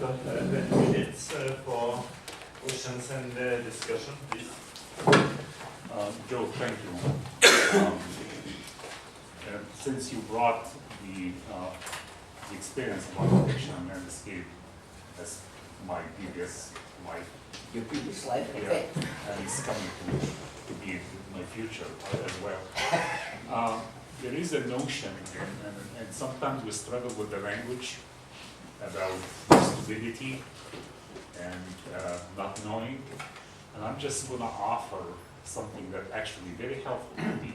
Dr. 20 minutes for questions and discussion, please. Joe, thank you. Since you brought the experience of architecture and landscape as my previous life, Your previous life? yeah, Okay. and it's coming to be my future as well. There is a notion, and sometimes we struggle with the language about stupidity and not knowing, and I'm just going to offer something that actually very helpful to me.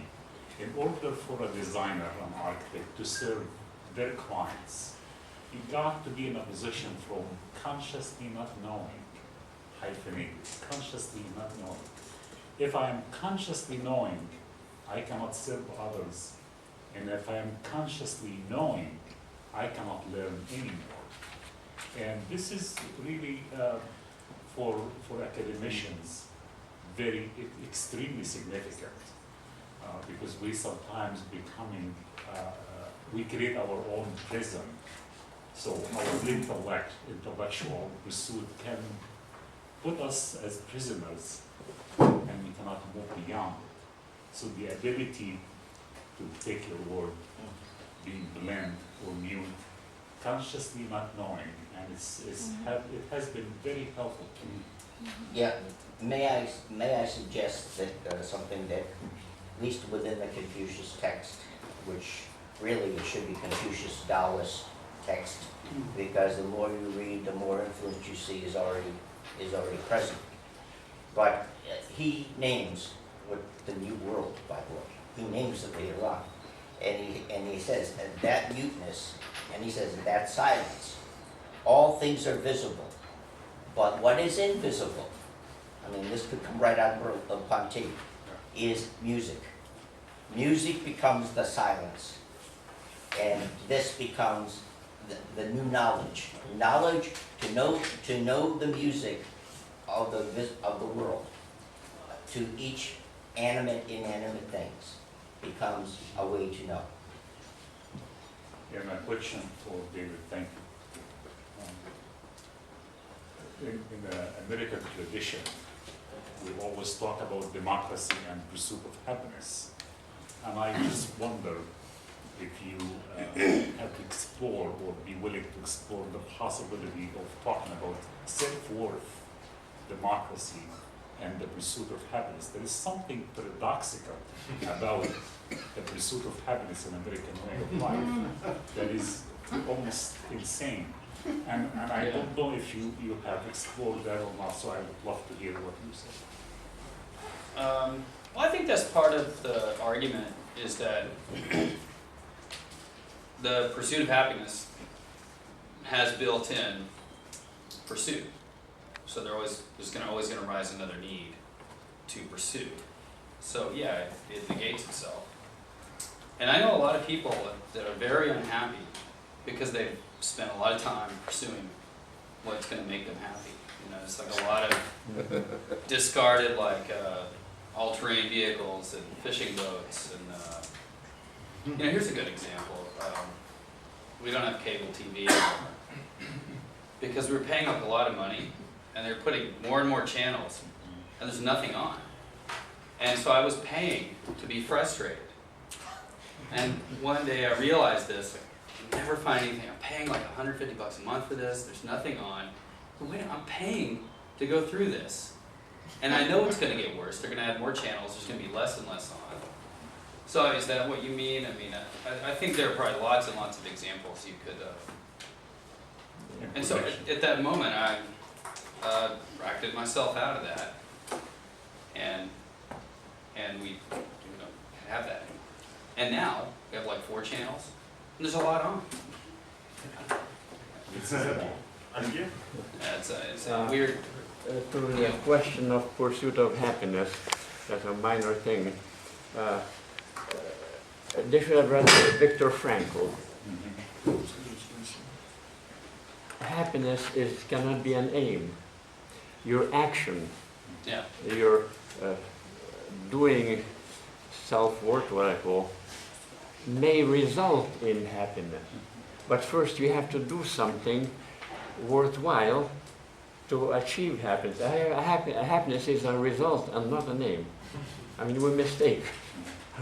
In order for a designer, an architect, to serve their clients, you got to be in a position from consciously not knowing, hyphenated, consciously not knowing. If I am consciously knowing, I cannot serve others. And if I am consciously knowing, I cannot learn anymore. And this is really, for academicians, very extremely significant. Because we sometimes becoming, we create our own prison. So our intellectual pursuit can put us as prisoners, and we cannot move beyond it. So the ability to take your word, being bland or mute, consciously not knowing, and it has been very helpful to me. Yeah, may I suggest that something that, at least within the Confucius text, which really it should be Confucius Taoist text, because the more you read, the more influence you see is already present. But he names what the new world, by the way. He names it later on, and he says that muteness, and he says that silence. All things are visible, but what is invisible? I mean, this could come right out of Ponte. Is music. Music becomes the silence, and this becomes the new knowledge. Knowledge to know the music of the world, to each animate, inanimate things, becomes a way to know. Yeah, my question for David, thank you. In the American tradition, we always talk about democracy and pursuit of happiness. And I just wonder if you have to explore or be willing to explore the possibility of talking about self-worth, democracy, and the pursuit of happiness. There is something paradoxical about the pursuit of happiness in American way of life that is almost insane. And I don't know if you have explored that or not, so I would love to hear what you say. Well, I think that's part of the argument, is that the pursuit of happiness has built-in pursuit. So there's always going to rise another need to pursue. So yeah, it negates itself. And I know a lot of people that are very unhappy because they've spent a lot of time pursuing what's going to make them happy. You know, it's like a lot of discarded, like all-terrain vehicles and fishing boats. And you know, here's a good example. We don't have cable TV anymore because we were paying up a lot of money, and they're putting more and more channels, and there's nothing on. And so I was paying to be frustrated. And one day I realized this, like, I never find anything. I'm paying like $150 a month for this, there's nothing on. But wait, I'm paying to go through this. And I know it's going to get worse. They're going to add more channels, there's going to be less and less on. So is that what you mean? I mean, I think there are probably lots and lots of examples you could... And so at that moment, I bracketed myself out of that, and we have that. And now we have like 4 channels, and there's a lot on. Thank you. It's a weird. To the question of pursuit of happiness, that's a minor thing. This should have read Viktor Frankl. Happiness cannot be an aim. Your action, Yeah. your doing self-work, what I call, may result in happiness. But first you have to do something worthwhile to achieve happiness. Happiness is a result and not a name. I mean, we mistake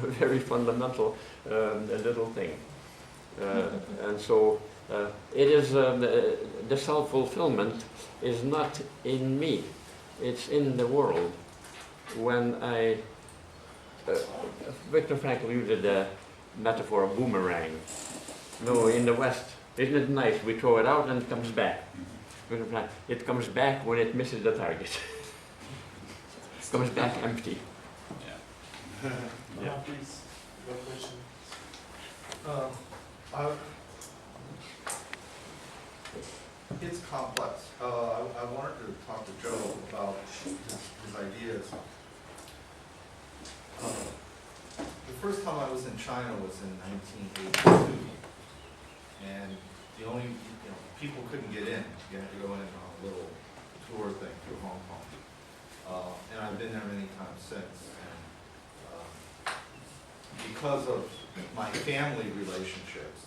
a very fundamental little thing. And so it is, the self-fulfillment is not in me, it's in the world. When Viktor Frankl used the metaphor of boomerang. No, in the West, isn't it nice? We throw it out and it comes back. It comes back when it misses the target. It comes back empty. Yeah. Please, your question. It's complex. I wanted to talk to Joe about his ideas. The first time I was in China was in 1982, and the only, people couldn't get in. You had to go in on a little tour thing through Hong Kong. And I've been there many times since. And because of my family relationships,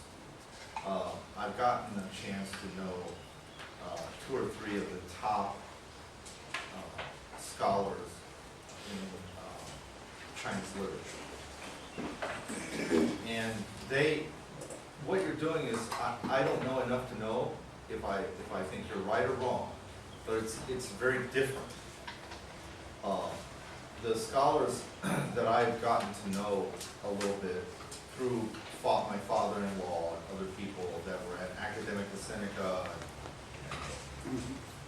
I've gotten a chance to know 2 or 3 of the top scholars in Chinese literature. And what you're doing is, I don't know enough to know if I think you're right or wrong, but it's very different. The scholars that I've gotten to know a little bit through my father-in-law and other people that were at Academica Sinica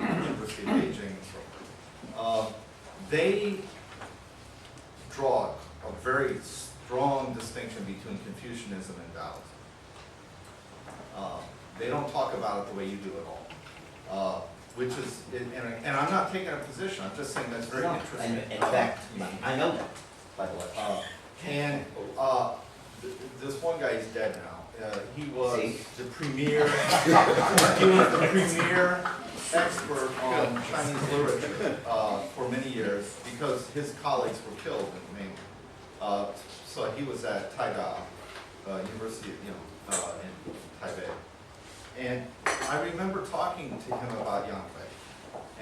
and University of Beijing and so forth, they draw a very strong distinction between Confucianism and Taoism. They don't talk about it the way you do at all, which is, and I'm not taking a position, I'm just saying that's very interesting. And in fact, I know that, by the way. This one guy is dead now. He was See? the premier expert on Chinese literature for many years because his colleagues were killed in Ming. So he was at Taiga University, in Taipei. And I remember talking to him about Yang Wei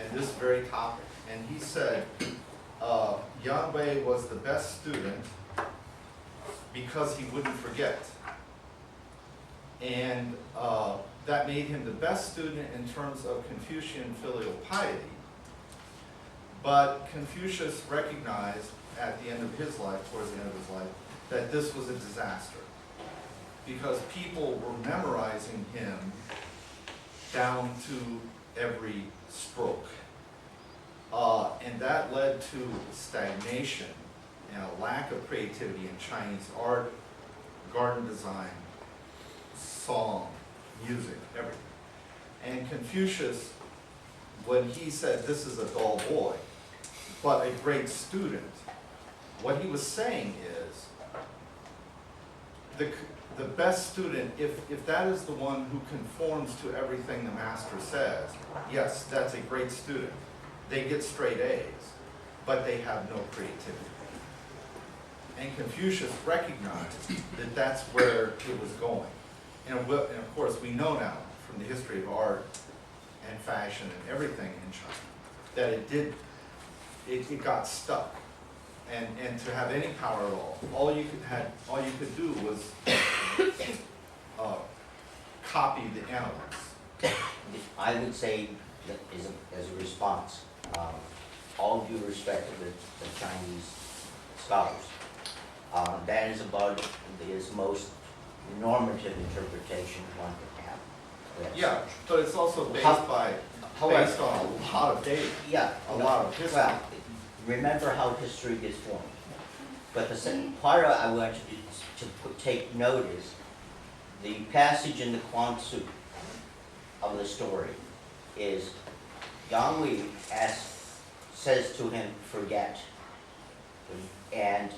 and this very topic. And he said Yang Wei was the best student because he wouldn't forget. And that made him the best student in terms of Confucian filial piety. But Confucius recognized at the end of his life, towards the end of his life, that this was a disaster. Because people were memorizing him down to every stroke. And that led to stagnation and a lack of creativity in Chinese art, garden design, song, music, everything. And Confucius, when he said this is a dull boy, but a great student, what he was saying is the best student, if that is the one who conforms to everything the master says, yes, that's a great student. They get straight A's, but they have no creativity. And Confucius recognized that that's where it was going. And of course, we know now from the history of art and fashion and everything in China that it got stuck. And to have any power at all you could do was copy the analysts. I would say that as a response, all due respect to the Chinese scholars, that is about the most normative interpretation one could have. Yeah, but it's also based However, on a lot of data, Yeah. a lot of history. Well, remember how history gets formed. But the second part I want you to take note is the passage in the Quan Tzu of the story is Yang Wei says to him, forget. And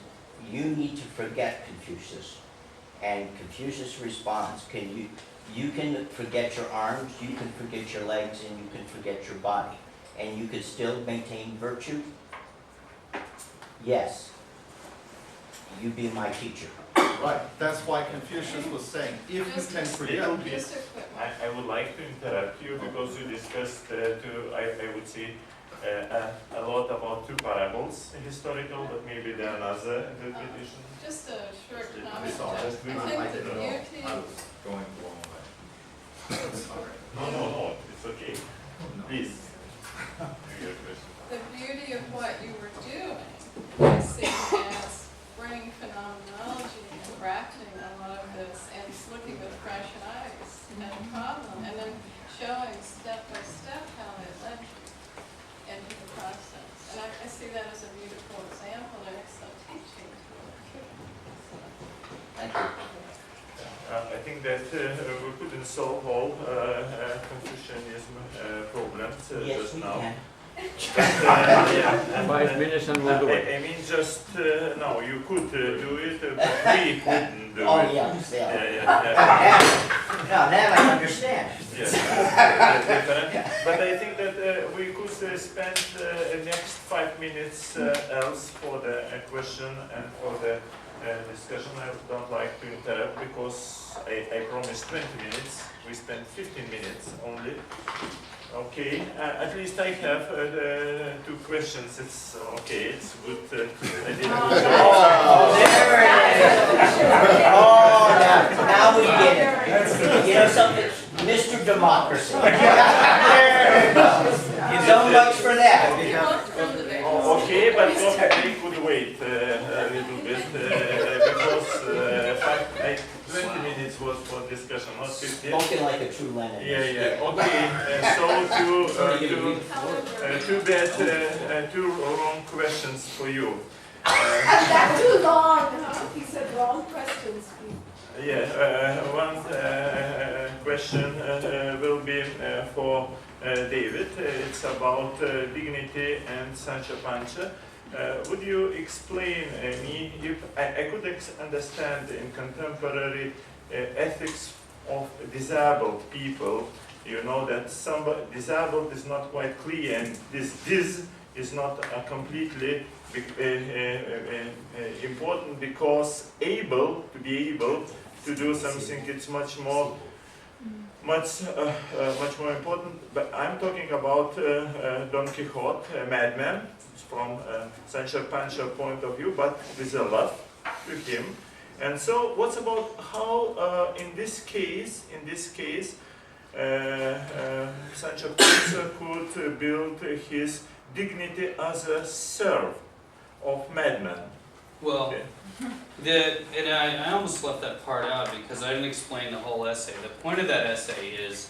you need to forget Confucius. And Confucius responds, you can forget your arms, you can forget your legs, and you can forget your body. And you can still maintain virtue? Yes. You be my teacher. Right, that's why Confucius was saying, if you can forget. Little bit. Just a quick one. I would like to interrupt you because you discussed I would say, a lot about two parables, historical, but maybe there are another interpretation. Just a short I'm comment. sorry, Jeff. just I leave it. think the beauty, I was going the wrong way. Sorry. No, it's okay. No. Please. the beauty of what you were doing, I see as bringing phenomenology and bracketing a lot of this and looking with fresh eyes at a problem and then showing step by step how it led you into the process. And I see that as a beautiful example and excellent teaching tool too. Thank you. I think that we couldn't solve all Confucianism problems Yes, just we now. can. But, yeah, 5 minutes and we'll do it. I mean, just no, you could do it, but we couldn't do Oh, it. yes, Yeah, yeah. yeah. Now I understand. Yes, different. But I think that we could spend the next 5 minutes else for the question and for the discussion. I don't like to interrupt because I promised 20 minutes. We spent 15 minutes only. Okay, at least I have 2 questions. It's okay, it's good. I didn't Oh, there it is. Oh, now we get it. You know something, Mr. Democracy. So much for that. Okay, but they could wait a little bit because 20 minutes was for discussion, not 15. Spoken like a true Leninist. Yeah. Okay. So too bad. 2 wrong questions for you. That's too long, huh? He said wrong questions. One question will be for David. It's about dignity and Sancho Panza. Would you explain me if I could understand in contemporary ethics of disabled people? You know that somebody disabled is not quite clear, and this is not completely important because to be able to do something, it's much more important. But I'm talking about Don Quixote, a madman, from Sancho Panza point of view, but with a love to him. And so, what's about how in this case, Sancho Panza could build his dignity as a serf of madman? Well, Okay. and I almost left that part out because I didn't explain the whole essay. The point of that essay is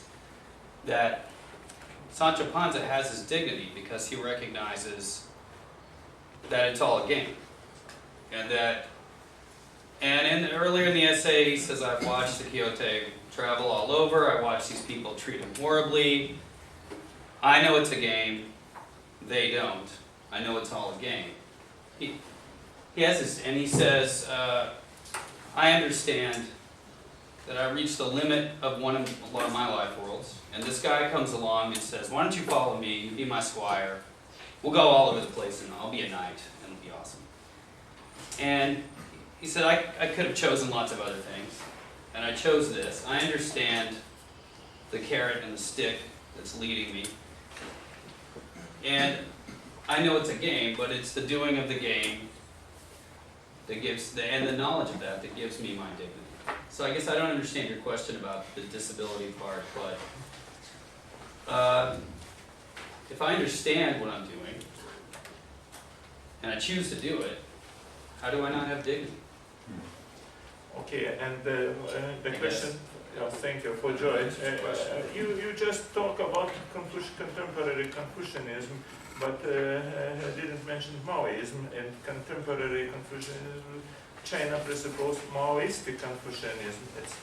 that Sancho Panza has his dignity because he recognizes that it's all a game. Earlier in the essay he says, I've watched the Quixote travel all over, I watched these people treat him horribly. I know it's a game, they don't. I know it's all a game. He has this, and he says, I understand that I reached the limit of one of my life worlds, and this guy comes along and says, why don't you follow me, you be my squire, we'll go all over the place, and I'll be a knight, and it'll be awesome. And he said, I could have chosen lots of other things, and I chose this. I understand the carrot and the stick that's leading me, and I know it's a game, but it's the doing of the game that gives, and the knowledge of that gives me my dignity. So I guess I don't understand your question about the disability part, but if I understand what I'm doing, and I choose to do it, how do I not have dignity? Okay, and the question, thank you for Joy. You just talk about contemporary Confucianism, but didn't mention Maoism and contemporary Confucianism. China presupposed Maoistic Confucianism. It's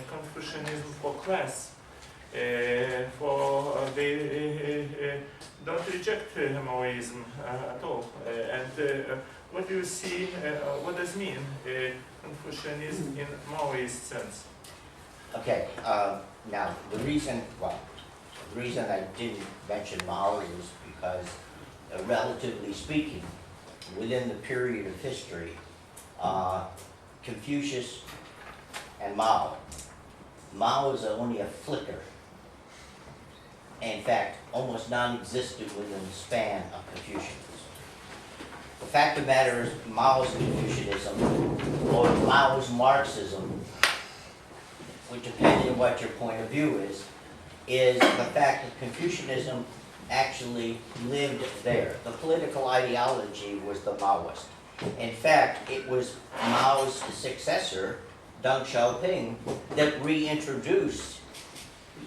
Confucianism for class. They don't reject Maoism at all. What do you see? What does mean Confucianism in Maoist sense? Okay, now the reason I didn't mention Mao is because, relatively speaking, within the period of history, Confucius and Mao. Mao is only a flicker. In fact, almost non-existent within the span of Confucianism. The fact of the matter is, Mao's Confucianism, or Mao's Marxism, which depending on what your point of view is the fact that Confucianism actually lived there. The political ideology was the Maoist. In fact, it was Mao's successor, Deng Xiaoping, that reintroduced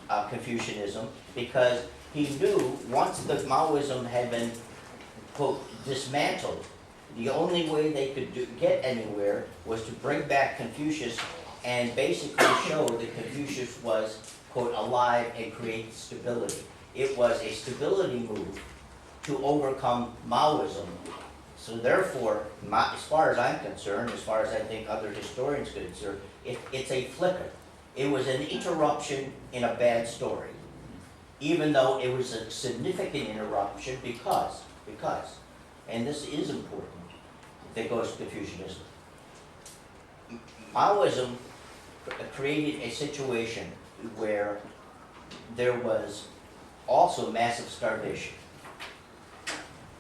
Confucianism, because he knew once the Maoism had been, quote, dismantled, the only way they could get anywhere was to bring back Confucius and basically show that Confucius was, quote, alive and create stability. It was a stability move to overcome Maoism. So therefore, as far as I'm concerned, as far as I think other historians are concerned, it's a flicker. It was an interruption in a bad story, even though it was a significant interruption because, and this is important, that goes to Confucianism. Maoism created a situation where there was also massive starvation.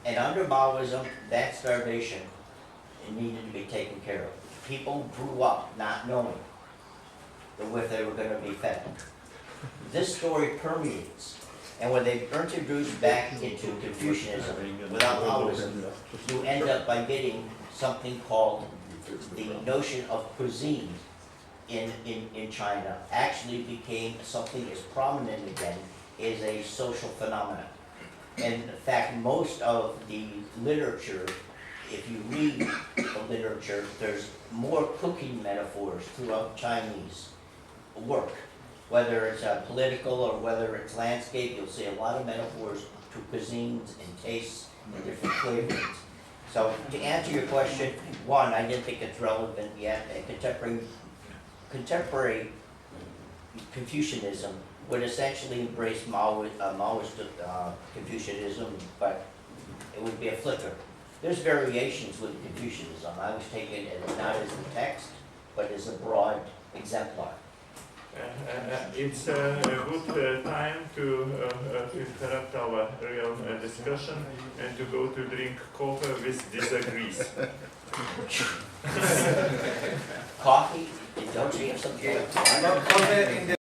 And under Maoism, that starvation needed to be taken care of. People grew up not knowing if they were going to be fed. This story permeates. And when they introduced back into Confucianism without Maoism, you end up by getting something called the notion of cuisine in China actually became something as prominent again as a social phenomenon. And in fact, most of the literature, if you read the literature, there's more cooking metaphors throughout Chinese work. Whether it's political or whether it's landscape, you'll see a lot of metaphors to cuisines and tastes and different flavorings. So to answer your question, one, I didn't think it's relevant yet. Contemporary Confucianism would essentially embrace Maoist Confucianism, but it would be a flicker. There's variations with Confucianism. I was taking it not as the text, but as a broad exemplar. It's a good time to interrupt our real discussion and to go to drink coffee with disagrees. Coffee? Don't you have some?